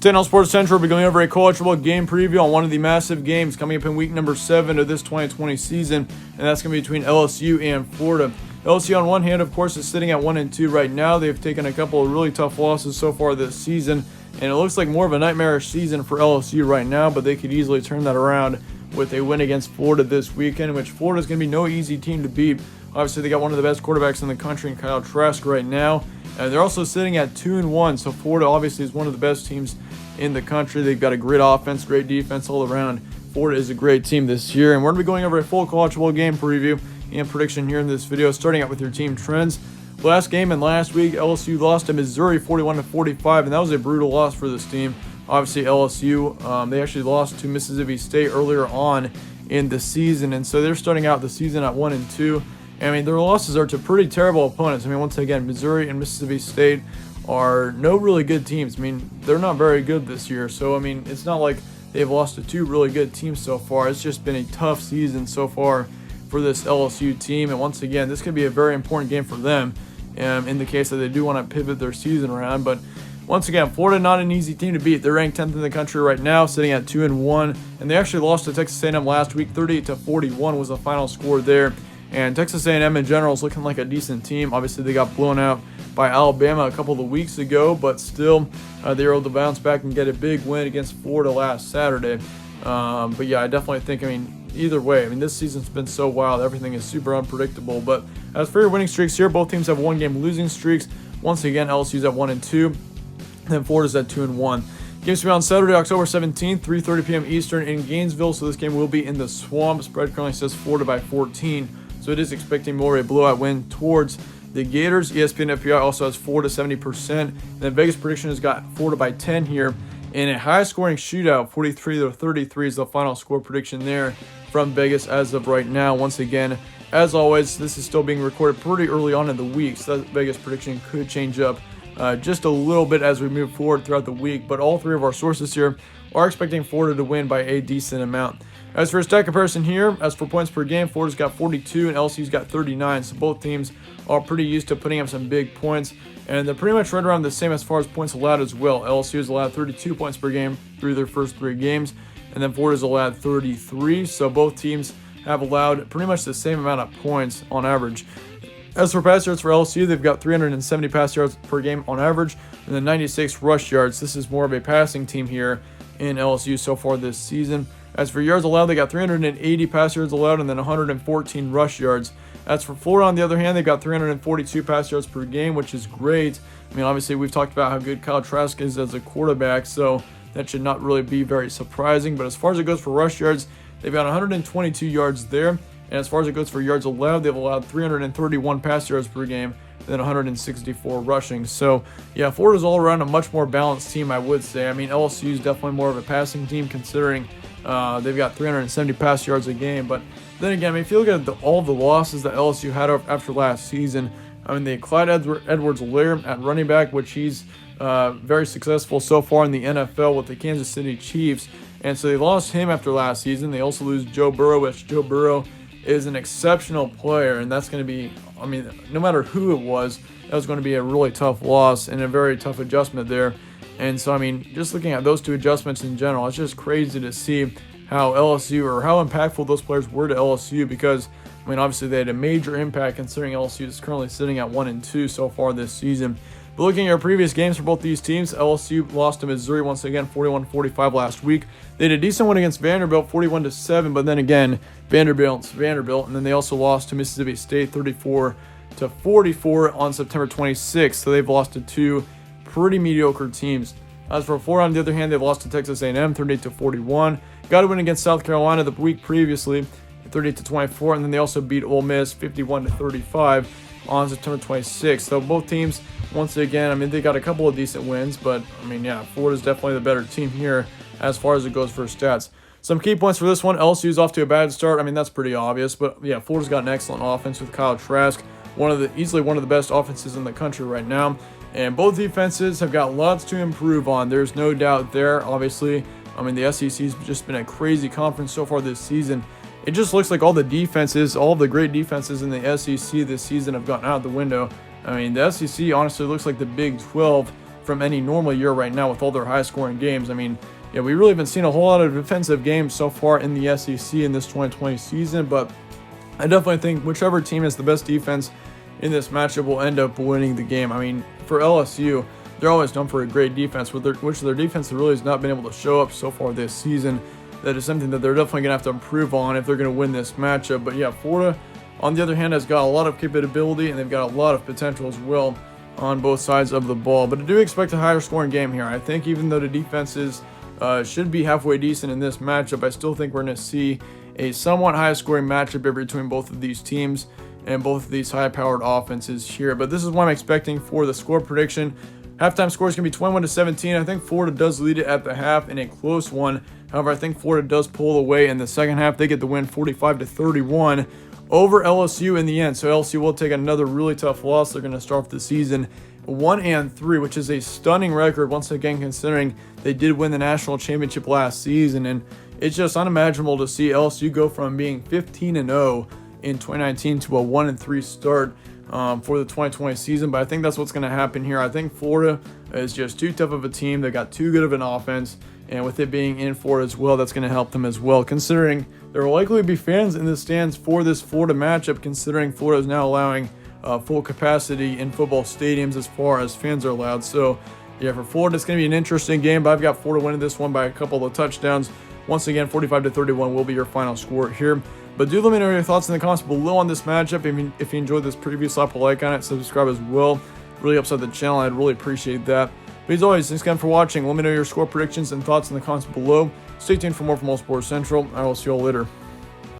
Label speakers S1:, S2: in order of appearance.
S1: Today on Sports Central, we're going over a college football game preview on one of the massive games coming up in week number 7 of this 2020 season, and that's going to be between LSU and Florida. LSU on one hand, of course, is sitting at 1-2 right now. They've taken a couple of really tough losses so far this season, and it looks like more of a nightmarish season for LSU right now, but they could easily turn that around with a win against Florida this weekend, which Florida's going to be no easy team to beat. Obviously, they got one of the best quarterbacks in the country in Kyle Trask right now, and they're also sitting at 2-1, so Florida obviously is one of the best teams in the country. They've got a great offense, great defense all around. Florida is a great team this year, and we're going to be going over a full college football game preview and prediction here in this video, starting out with your team trends. Last game and last week, LSU lost to Missouri 41-45, and that was a brutal loss for this team. Obviously, LSU, they actually lost to Mississippi State earlier on in the season, and so they're starting out the season at 1-2. I mean, their losses are to pretty terrible opponents. I mean, once again, Missouri and Mississippi State are no really good teams. I mean, they're not very good this year. So, I mean, it's not like they've lost to two really good teams so far. It's just been a tough season so far for this LSU team. And once again, this could be a very important game for them in the case that they do want to pivot their season around. But once again, Florida not an easy team to beat. They're ranked 10th in the country right now, sitting at 2-1. And they actually lost to Texas A&M last week. 38-41 was the final score there. And Texas A&M in general is looking like a decent team. Obviously, they got blown out by Alabama a couple of weeks ago, but still, they were able to bounce back and get a big win against Florida last Saturday. But yeah, I definitely think, I mean, either way, I mean, this season's been so wild. Everything is super unpredictable. But as for your winning streaks here, both teams have one-game losing streaks. Once again, LSU's at 1-2, then Florida's at 2-1. Games to be on Saturday, October 17th, 3:30 p.m. Eastern in Gainesville. So this game will be in the Swamp. Spread currently says Florida by 14. So it is expecting more of a blowout win towards the Gators. ESPN FPI also has Florida 70%. And then Vegas prediction has got Florida by 10 here. In a high-scoring shootout, 43-33 is the final score prediction there from Vegas as of right now. Once again, as always, this is still being recorded pretty early on in the week, so that Vegas prediction could change up just a little bit as we move forward throughout the week. But all three of our sources here are expecting Florida to win by a decent amount. As for a stat comparison here, as for points per game, Florida's got 42 and LSU's got 39. So both teams are pretty used to putting up some big points. And they're pretty much right around the same as far as points allowed as well. LSU has allowed 32 points per game through their first 3 games. And then Florida's allowed 33. So both teams have allowed pretty much the same amount of points on average. As for pass yards for LSU, they've got 370 pass yards per game on average. And then 96 rush yards. This is more of a passing team here in LSU so far this season. As for yards allowed, they got 380 pass yards allowed and then 114 rush yards. As for Florida, on the other hand, they've got 342 pass yards per game, which is great. I mean, obviously, we've talked about how good Kyle Trask is as a quarterback, so that should not really be very surprising. But as far as it goes for rush yards, they've got 122 yards there. And as far as it goes for yards allowed, they've allowed 331 pass yards per game, then 164 rushing. So, yeah, Florida's all around a much more balanced team, I would say. I mean, LSU is definitely more of a passing team considering they've got 370 pass yards a game. But then again, I mean, if you look at all the losses that LSU had after last season, I mean, they had Clyde Edwards-Helaire at running back, which he's very successful so far in the NFL with the Kansas City Chiefs. And so they lost him after last season. They also lose Joe Burrow, which Joe Burrow is an exceptional player. And that's going to be, I mean, no matter who it was, that was going to be a really tough loss and a very tough adjustment there. And so, I mean, just looking at those two adjustments in general, it's just crazy to see how LSU or how impactful those players were to LSU because, I mean, obviously they had a major impact considering LSU is currently sitting at 1-2 so far this season. But looking at our previous games for both these teams, LSU lost to Missouri once again, 41-45 last week. They had a decent one against Vanderbilt, 41-7, but then again, Vanderbilt's Vanderbilt. And then they also lost to Mississippi State, 34-44 on September 26th. So they've lost to 2 pretty mediocre teams. As for Florida, on the other hand, they've lost to Texas A&M, 38-41. Got a win against South Carolina the week previously, 38-24, and then they also beat Ole Miss, 51-35 on September 26th. So both teams, once again, I mean, they got a couple of decent wins, but I mean, yeah, Florida's definitely the better team here as far as it goes for stats. Some key points for this one: LSU's off to a bad start. I mean, that's pretty obvious, but yeah, Florida's got an excellent offense with Kyle Trask, easily one of the best offenses in the country right now. And both defenses have got lots to improve on. There's no doubt there. Obviously, I mean, the SEC's just been a crazy conference so far this season. It just looks like all the defenses, all of the great defenses in the SEC this season have gotten out the window. I mean, the SEC honestly looks like the Big 12 from any normal year right now with all their high-scoring games. I mean, yeah, we really haven't seen a whole lot of defensive games so far in the SEC in this 2020 season, but I definitely think whichever team has the best defense in this matchup will end up winning the game. I mean, for LSU, they're always known for a great defense, which their defense really has not been able to show up so far this season. That is something that they're definitely going to have to improve on if they're going to win this matchup. But yeah, Florida, on the other hand, has got a lot of capability, and they've got a lot of potential as well on both sides of the ball. But I do expect a higher scoring game here. I think even though the defenses should be halfway decent in this matchup, I still think we're going to see a somewhat high scoring matchup between both of these teams and both of these high-powered offenses here. But this is what I'm expecting for the score prediction. Halftime score is going to be 21-17. I think Florida does lead it at the half in a close one. However, I think Florida does pull away in the second half. They get the win 45-31 over LSU in the end. So LSU will take another really tough loss. They're going to start off the season 1-3, which is a stunning record once again, considering they did win the national championship last season. And it's just unimaginable to see LSU go from being 15-0 in 2019 to a 1-3 start for the 2020 season. But I think that's what's going to happen here. I think Florida is just too tough of a team. They got too good of an offense, and with it being in Florida as well, that's going to help them as well, considering there will likely be fans in the stands for this Florida matchup, considering Florida is now allowing full capacity in football stadiums as far as fans are allowed. So yeah, for Florida, it's going to be an interesting game, but I've got Florida winning this one by a couple of touchdowns. Once again, 45-31 will be your final score here. But do let me know your thoughts in the comments below on this matchup. If you enjoyed this preview, slap a like on it, subscribe as well. Really helps out the channel. I'd really appreciate that. But as always, thanks again for watching. Let me know your score predictions and thoughts in the comments below. Stay tuned for more from All Sports Central. I will see you all later.